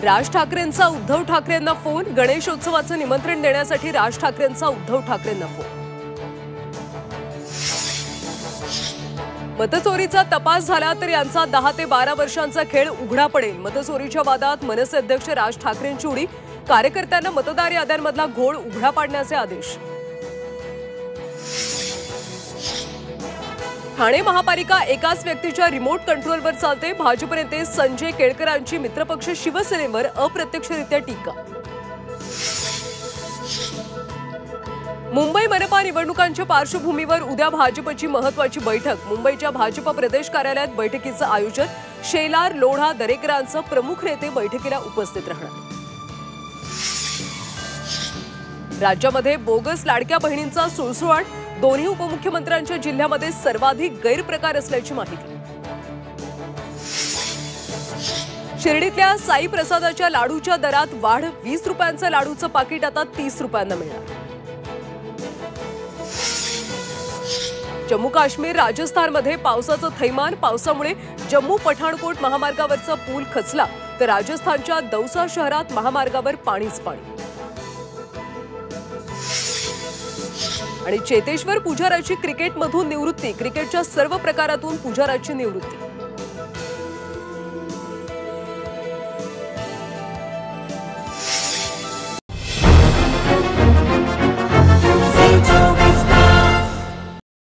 राज ठाकरेंचा Uddhav ठाकरेंना phone. गणेशोत्सवाचं निमंत्रण देण्यासाठी राज ठाकरेंचा Uddhav ठाकरेंना phone. मतचोरीचा तपास झाला तर यांचा 10 ते 12 वर्षांचा खेळ उघडा पडेल। मतचोरीच्या वादात मनसे अध्यक्ष राज ठाकरेंची उडी। कार्यकर्त्यांना मतदार याद्यांमधला घोळ उघडा पाडण्याचे आदेश। ठाणे महापालिका एकाच व्यक्तीच्या रिमोट कंट्रोलवर चालते। भाजप नेते संजय केळकरांची मित्रपक्ष शिवसेनेवर अप्रत्यक्षरित्या टीका। मुंबई मनपा निवडणुकांच्या पार्श्वभूमीवर उद्या भाजपची महत्त्वाची बैठक। मुंबईच्या भाजप प्रदेश कार्यालयात बैठकीचं आयोजन। शेलार लोढा दरेकरांसह प्रमुख नेते बैठकीला उपस्थित राहणार। राज्यामध्ये बोगस लाडक्या बहिणींचा सुळसुळाट। दोन्ही उपमुख्यमंत्र्यांच्या जिल्ह्यामध्ये सर्वाधिक गैरप्रकार असल्याची माहिती। शिर्डीतल्या साई प्रसादाच्या लाडूच्या दरात वाढ। 20 रुपयांचं लाडूचं पाकिट आता 30 रुपयांना मिळणार। जम्मू काश्मीर राजस्थानमध्ये पावसाचं थैमान। पावसामुळे जम्मू पठाणकोट महामार्गावरचा पूल खचला तर राजस्थानच्या दौसा शहरात महामार्गावर पाणीच पाणी। आणि चेतेश्वर पुजाराची क्रिकेटमधून निवृत्ती। क्रिकेटच्या सर्व प्रकारातून पुजाराची निवृत्ती।